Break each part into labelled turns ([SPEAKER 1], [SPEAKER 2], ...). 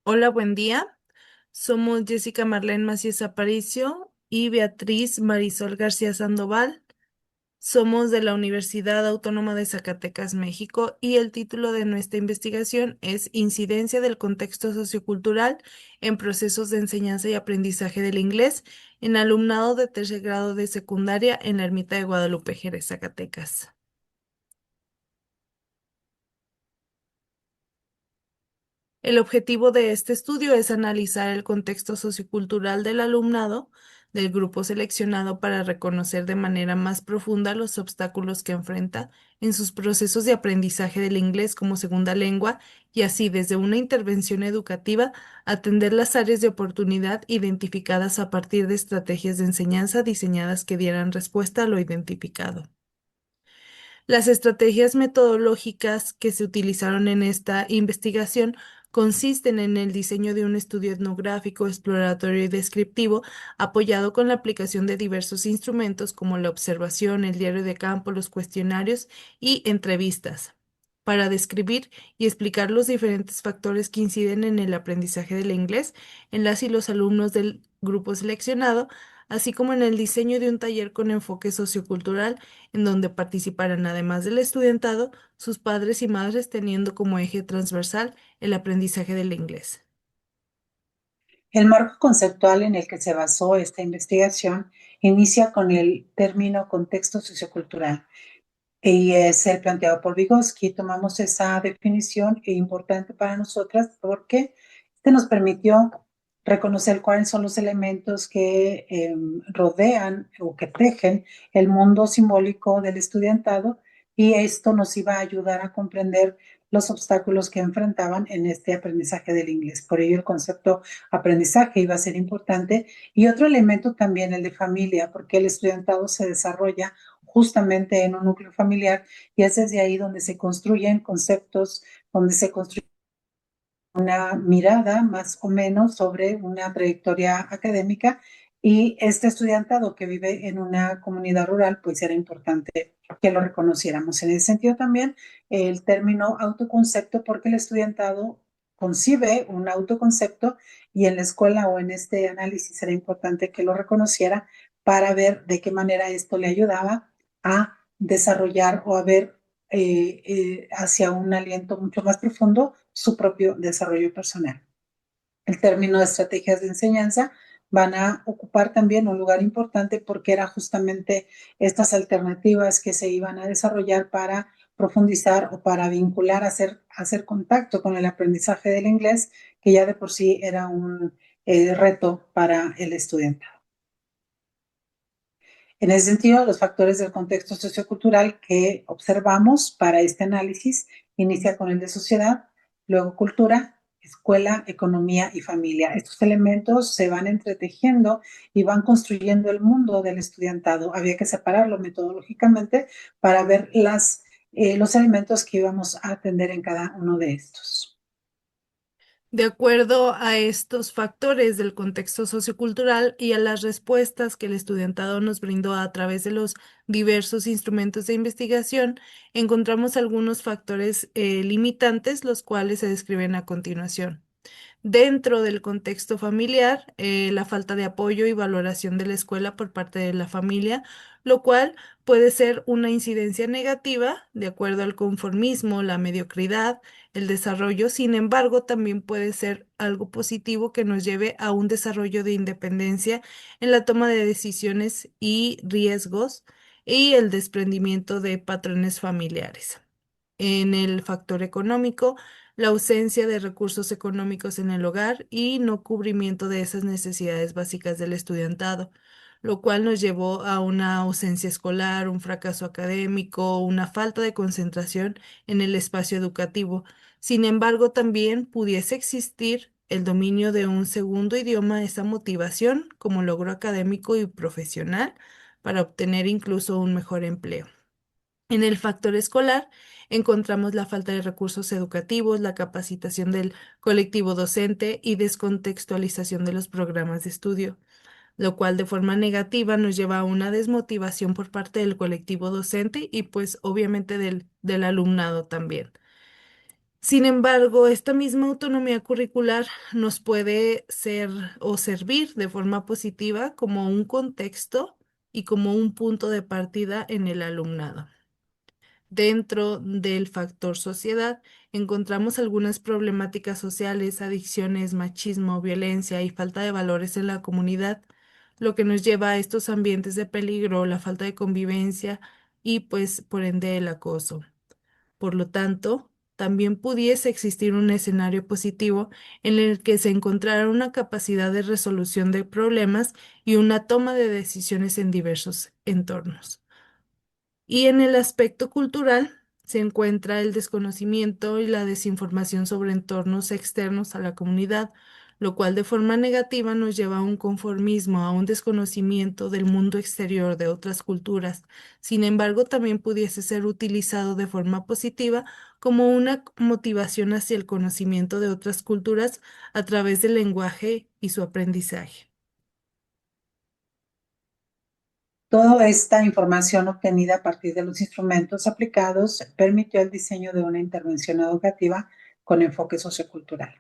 [SPEAKER 1] Hola, buen día. Somos Jessica Marlene Macías Aparicio y Beatriz Marisol García Sandoval. Somos de la Universidad Autónoma de Zacatecas, México, y el título de nuestra investigación es Incidencia del contexto sociocultural en procesos de enseñanza y aprendizaje del inglés en alumnado de tercer grado de secundaria en la Ermita de Guadalupe, Jerez, Zacatecas. El objetivo de este estudio es analizar el contexto sociocultural del alumnado del grupo seleccionado para reconocer de manera más profunda los obstáculos que enfrenta en sus procesos de aprendizaje del inglés como segunda lengua y así desde una intervención educativa atender las áreas de oportunidad identificadas a partir de estrategias de enseñanza diseñadas que dieran respuesta a lo identificado. Las estrategias metodológicas que se utilizaron en esta investigación consisten en el diseño de un estudio etnográfico, exploratorio y descriptivo, apoyado con la aplicación de diversos instrumentos como la observación, el diario de campo, los cuestionarios y entrevistas, para describir y explicar los diferentes factores que inciden en el aprendizaje del inglés en las y los alumnos del grupo seleccionado, así como en el diseño de un taller con enfoque sociocultural en donde participarán, además del estudiantado, sus padres y madres teniendo como eje transversal el aprendizaje del inglés.
[SPEAKER 2] El marco conceptual en el que se basó esta investigación inicia con el término contexto sociocultural y es el planteado por Vygotsky. Tomamos esa definición importante para nosotras porque este nos permitió reconocer cuáles son los elementos que rodean o que tejen el mundo simbólico del estudiantado, y esto nos iba a ayudar a comprender los obstáculos que enfrentaban en este aprendizaje del inglés. Por ello el concepto aprendizaje iba a ser importante, y otro elemento también el de familia, porque el estudiantado se desarrolla justamente en un núcleo familiar, y es desde ahí donde se construyen conceptos, donde se construye una mirada más o menos sobre una trayectoria académica. Y este estudiantado que vive en una comunidad rural, pues era importante que lo reconociéramos. En ese sentido también el término autoconcepto, porque el estudiantado concibe un autoconcepto, y en la escuela o en este análisis era importante que lo reconociera para ver de qué manera esto le ayudaba a desarrollar o a ver hacia un aliento mucho más profundo su propio desarrollo personal. El término de estrategias de enseñanza van a ocupar también un lugar importante, porque era justamente estas alternativas que se iban a desarrollar para profundizar o para vincular, hacer contacto con el aprendizaje del inglés, que ya de por sí era un reto para el estudiante. En ese sentido, los factores del contexto sociocultural que observamos para este análisis inicia con el de sociedad, luego cultura, escuela, economía y familia. Estos elementos se van entretejiendo y van construyendo el mundo del estudiantado. Había que separarlo metodológicamente para ver los elementos que íbamos a atender en cada uno de estos.
[SPEAKER 1] De acuerdo a estos factores del contexto sociocultural y a las respuestas que el estudiantado nos brindó a través de los diversos instrumentos de investigación, encontramos algunos factores limitantes, los cuales se describen a continuación. Dentro del contexto familiar, la falta de apoyo y valoración de la escuela por parte de la familia, lo cual puede ser una incidencia negativa de acuerdo al conformismo, la mediocridad, el desarrollo. Sin embargo, también puede ser algo positivo que nos lleve a un desarrollo de independencia en la toma de decisiones y riesgos y el desprendimiento de patrones familiares. En el factor económico, la ausencia de recursos económicos en el hogar y no cubrimiento de esas necesidades básicas del estudiantado, lo cual nos llevó a una ausencia escolar, un fracaso académico, una falta de concentración en el espacio educativo. Sin embargo, también pudiese existir el dominio de un segundo idioma, esa motivación como logro académico y profesional para obtener incluso un mejor empleo. En el factor escolar encontramos la falta de recursos educativos, la capacitación del colectivo docente y descontextualización de los programas de estudio, lo cual de forma negativa nos lleva a una desmotivación por parte del colectivo docente y pues obviamente del alumnado también. Sin embargo, esta misma autonomía curricular nos puede ser o servir de forma positiva como un contexto y como un punto de partida en el alumnado. Dentro del factor sociedad, encontramos algunas problemáticas sociales, adicciones, machismo, violencia y falta de valores en la comunidad, lo que nos lleva a estos ambientes de peligro, la falta de convivencia y pues por ende el acoso. Por lo tanto, también pudiese existir un escenario positivo en el que se encontrara una capacidad de resolución de problemas y una toma de decisiones en diversos entornos. Y en el aspecto cultural se encuentra el desconocimiento y la desinformación sobre entornos externos a la comunidad, lo cual de forma negativa nos lleva a un conformismo, a un desconocimiento del mundo exterior de otras culturas. Sin embargo, también pudiese ser utilizado de forma positiva como una motivación hacia el conocimiento de otras culturas a través del lenguaje y su aprendizaje.
[SPEAKER 2] Toda esta información obtenida a partir de los instrumentos aplicados permitió el diseño de una intervención educativa con enfoque sociocultural.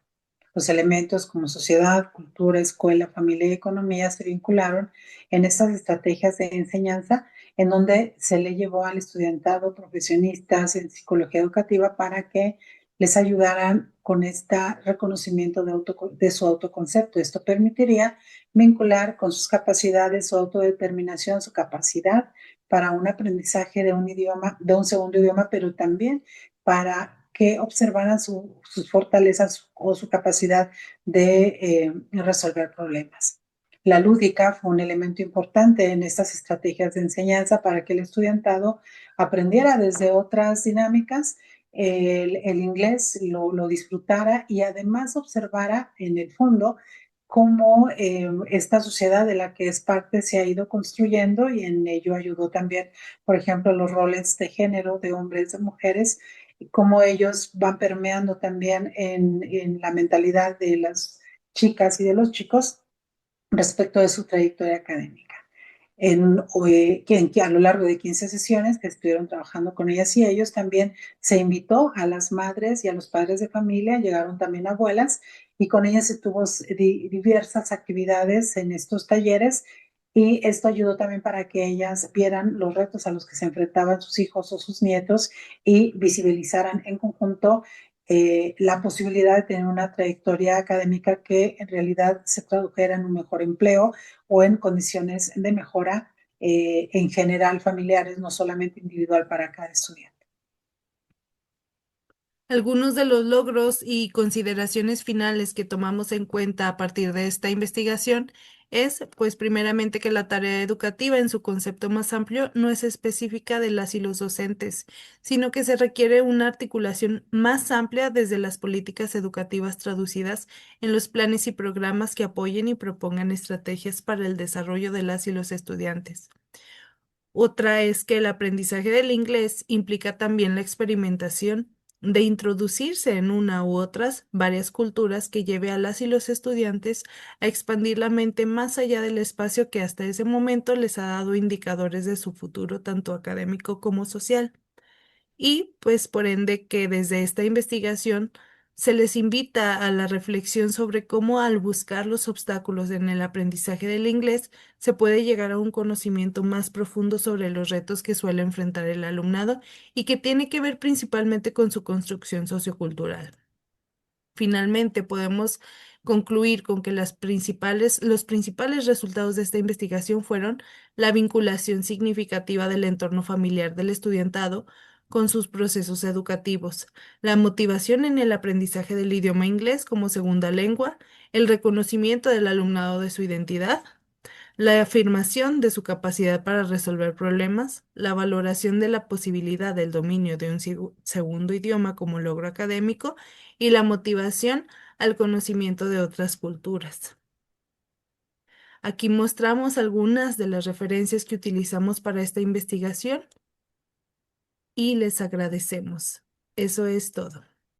[SPEAKER 2] Los elementos como sociedad, cultura, escuela, familia y economía se vincularon en estas estrategias de enseñanza en donde se le llevó al estudiantado profesionistas en psicología educativa para que les ayudaran con este reconocimiento de su autoconcepto. Esto permitiría vincular con sus capacidades, su autodeterminación, su capacidad para un aprendizaje de un idioma, de un segundo idioma, pero también para que observaran sus fortalezas o su capacidad de resolver problemas. La lúdica fue un elemento importante en estas estrategias de enseñanza para que el estudiantado aprendiera desde otras dinámicas, el inglés lo disfrutara y además observara en el fondo cómo esta sociedad de la que es parte se ha ido construyendo y en ello ayudó también, por ejemplo, los roles de género de hombres, de mujeres, y cómo ellos van permeando también en la mentalidad de las chicas y de los chicos respecto de su trayectoria académica. Que a lo largo de 15 sesiones que estuvieron trabajando con ellas y ellos, también se invitó a las madres y a los padres de familia, llegaron también abuelas y con ellas se tuvo diversas actividades en estos talleres y esto ayudó también para que ellas vieran los retos a los que se enfrentaban sus hijos o sus nietos y visibilizaran en conjunto la posibilidad de tener una trayectoria académica que en realidad se tradujera en un mejor empleo o en condiciones de mejora en general familiares, no solamente individual para cada estudiante.
[SPEAKER 1] Algunos de los logros y consideraciones finales que tomamos en cuenta a partir de esta investigación es, pues, primeramente que la tarea educativa en su concepto más amplio no es específica de las y los docentes, sino que se requiere una articulación más amplia desde las políticas educativas traducidas en los planes y programas que apoyen y propongan estrategias para el desarrollo de las y los estudiantes. Otra es que el aprendizaje del inglés implica también la experimentación de introducirse en una u otras varias culturas que lleve a las y los estudiantes a expandir la mente más allá del espacio que hasta ese momento les ha dado indicadores de su futuro tanto académico como social. Y pues por ende que desde esta investigación se les invita a la reflexión sobre cómo al buscar los obstáculos en el aprendizaje del inglés se puede llegar a un conocimiento más profundo sobre los retos que suele enfrentar el alumnado y que tiene que ver principalmente con su construcción sociocultural. Finalmente, podemos concluir con que los principales resultados de esta investigación fueron la vinculación significativa del entorno familiar del estudiantado con sus procesos educativos, la motivación en el aprendizaje del idioma inglés como segunda lengua, el reconocimiento del alumnado de su identidad, la afirmación de su capacidad para resolver problemas, la valoración de la posibilidad del dominio de un segundo idioma como logro académico y la motivación al conocimiento de otras culturas. Aquí mostramos algunas de las referencias que utilizamos para esta investigación y les agradecemos. Eso es todo.